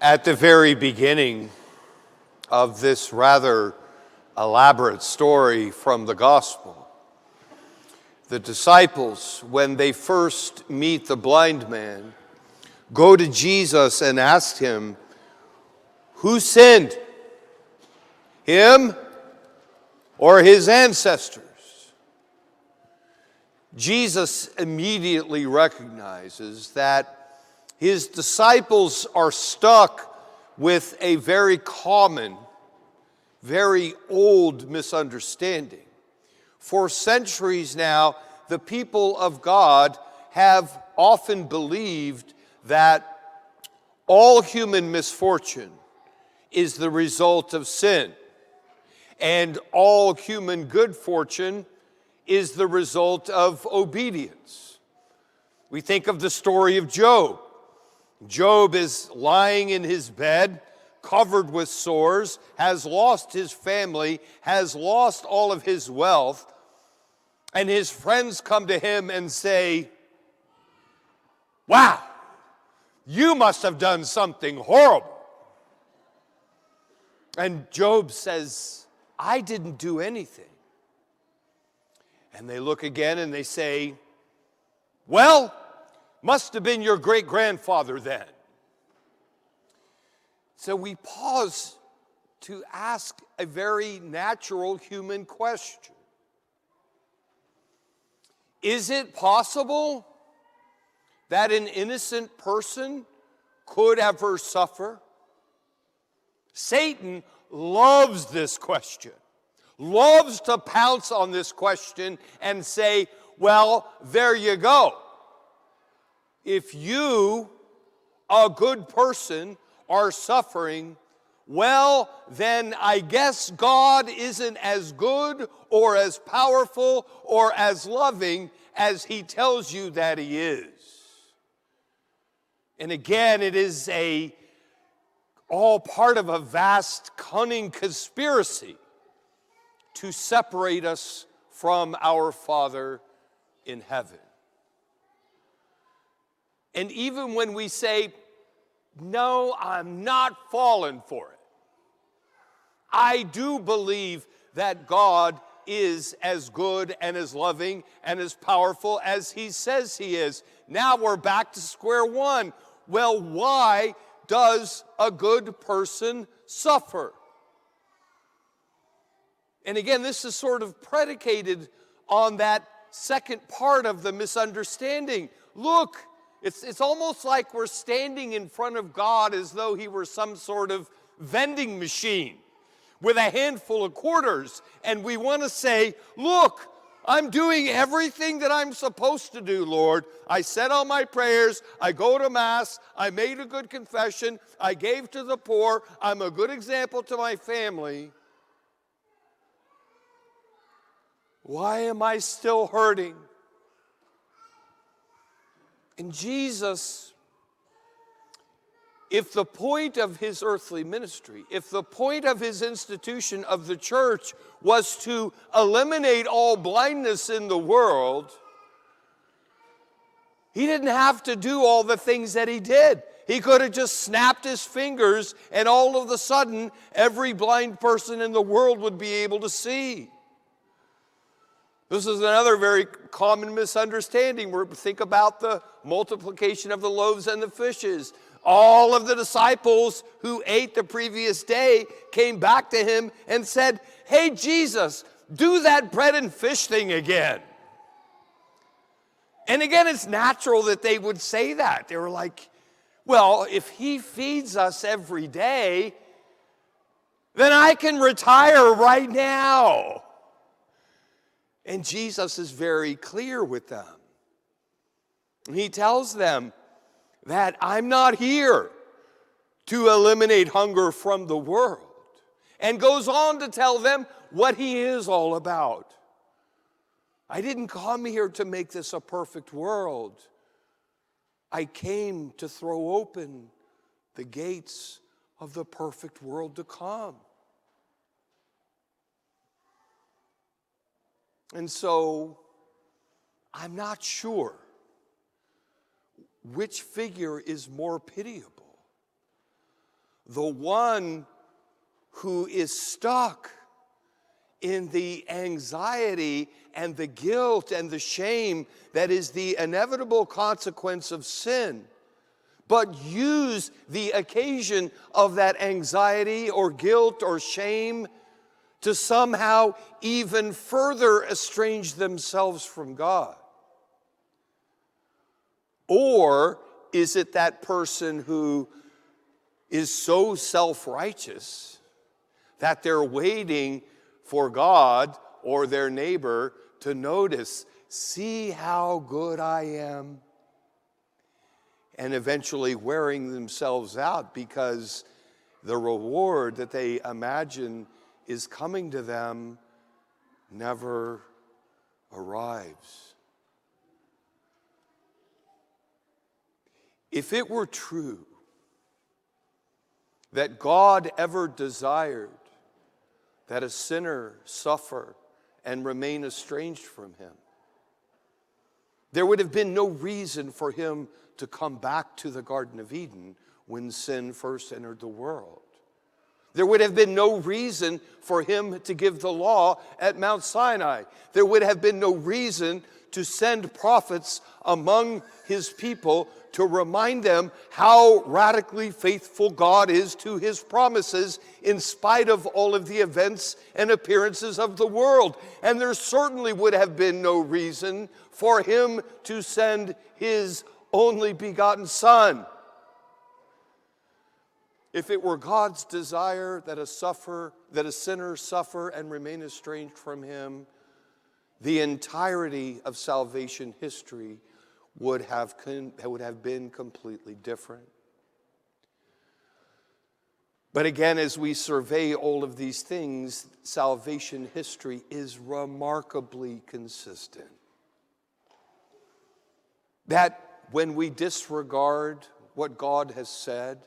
At the very beginning of this rather elaborate story from the gospel, the disciples, when they first meet the blind man, go to Jesus and ask him, who sinned, him or his ancestors? Jesus immediately recognizes that his disciples are stuck with a very common, very old misunderstanding. For centuries now, the people of God have often believed that all human misfortune is the result of sin, and all human good fortune is the result of obedience. We think of the story of Job. Job is lying in his bed, covered with sores, has lost his family, has lost all of his wealth, and his friends come to him and say, wow, you must have done something horrible. And Job says, I didn't do anything. And they look again and they say, well, must have been your great-grandfather then. So we pause to ask a very natural human question. Is it possible that an innocent person could ever suffer? Satan loves this question, loves to pounce on this question and say, well, there you go. If you, a good person, are suffering, well, then I guess God isn't as good or as powerful or as loving as he tells you that he is. And again, it is all part of a vast, cunning conspiracy to separate us from our Father in heaven. And even when we say, no, I'm not fallen for it, I do believe that God is as good and as loving and as powerful as he says he is. Now we're back to square one. Well, why does a good person suffer? And again, this is sort of predicated on that second part of the misunderstanding. Look, it's almost like we're standing in front of God as though he were some sort of vending machine with a handful of quarters. And we want to say, look, I'm doing everything that I'm supposed to do, Lord. I said all my prayers. I go to Mass. I made a good confession. I gave to the poor. I'm a good example to my family. Why am I still hurting? And Jesus, if the point of his earthly ministry, if the point of his institution of the church was to eliminate all blindness in the world, he didn't have to do all the things that he did. He could have just snapped his fingers and all of a sudden every blind person in the world would be able to see. This is another very common misunderstanding. Think about the multiplication of the loaves and the fishes. All of the disciples who ate the previous day came back to him and said, hey, Jesus, do that bread and fish thing again. And again, it's natural that they would say that. They were like, well, if he feeds us every day, then I can retire right now. And Jesus is very clear with them. He tells them that I'm not here to eliminate hunger from the world, and goes on to tell them what he is all about. I didn't come here to make this a perfect world. I came to throw open the gates of the perfect world to come. And so, I'm not sure which figure is more pitiable. the one who is stuck in the anxiety and the guilt and the shame that is the inevitable consequence of sin, but use the occasion of that anxiety or guilt or shame to somehow even further estrange themselves from God? Or is it that person who is so self-righteous that they're waiting for God or their neighbor to notice, see how good I am, and eventually wearing themselves out because the reward that they imagine is coming to them never arrives? If it were true that God ever desired that a sinner suffer and remain estranged from him, there would have been no reason for him to come back to the Garden of Eden when sin first entered the world. There would have been no reason for him to give the law at Mount Sinai. There would have been no reason to send prophets among his people to remind them how radically faithful God is to his promises in spite of all of the events and appearances of the world. And there certainly would have been no reason for him to send his only begotten Son. If it were God's desire that a sinner suffer and remain estranged from him, the entirety of salvation history would have been completely different. But again, as we survey all of these things, salvation history is remarkably consistent. That when we disregard what God has said,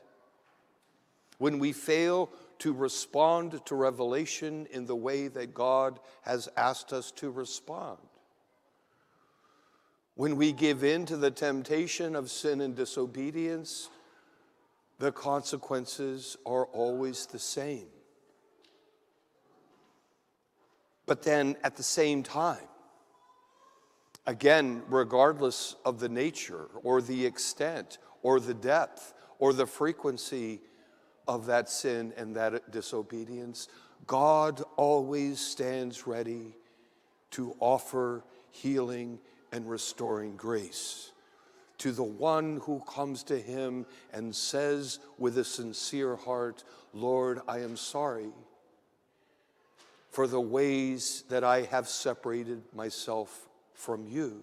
when we fail to respond to revelation in the way that God has asked us to respond, when we give in to the temptation of sin and disobedience, the consequences are always the same. But then at the same time, again, regardless of the nature or the extent or the depth or the frequency of that sin and that disobedience, God always stands ready to offer healing and restoring grace to the one who comes to him and says with a sincere heart, Lord, I am sorry for the ways that I have separated myself from you.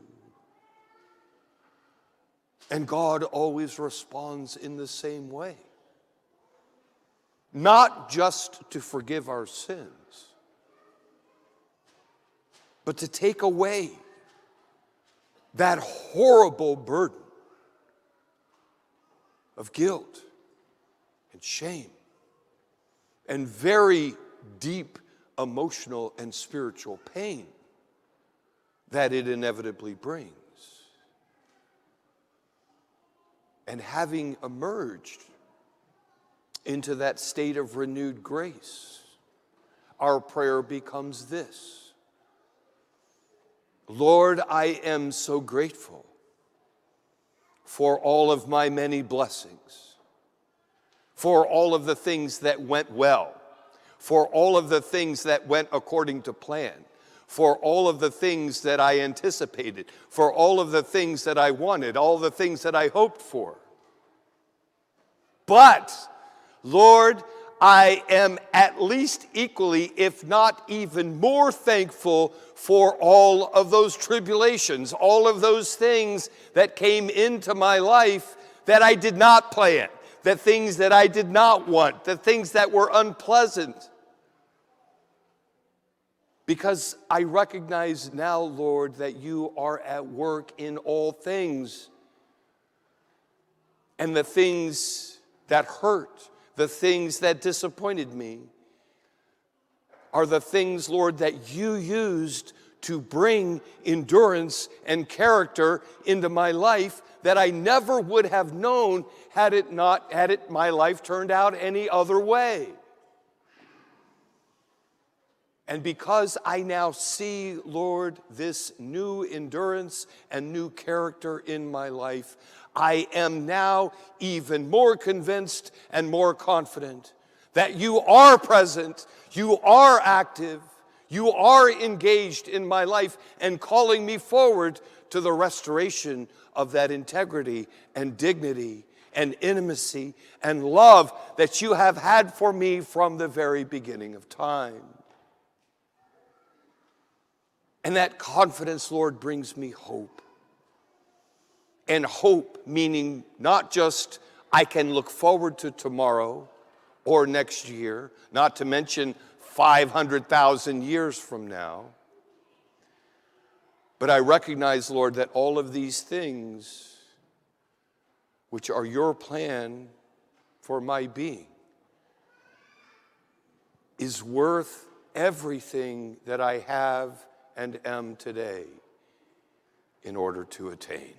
And God always responds in the same way. Not just to forgive our sins, but to take away that horrible burden of guilt and shame and very deep emotional and spiritual pain that it inevitably brings. And having emerged into that state of renewed grace, our prayer becomes this: Lord, I am so grateful for all of my many blessings, for all of the things that went well, for all of the things that went according to plan, for all of the things that I anticipated, for all of the things that I wanted, all the things that I hoped for. But, Lord, I am at least equally, if not even more thankful for all of those tribulations, all of those things that came into my life that I did not plan, the things that I did not want, the things that were unpleasant. Because I recognize now, Lord, that you are at work in all things. And the things that hurt, the things that disappointed me, are the things, Lord, that you used to bring endurance and character into my life that I never would have known had my life turned out any other way. And because I now see, Lord, this new endurance and new character in my life, I am now even more convinced and more confident that you are present, you are active, you are engaged in my life and calling me forward to the restoration of that integrity and dignity and intimacy and love that you have had for me from the very beginning of time. And that confidence, Lord, brings me hope. And hope meaning not just I can look forward to tomorrow or next year, not to mention 500,000 years from now. But I recognize, Lord, that all of these things, which are your plan for my being, is worth everything that I have and am today in order to attain.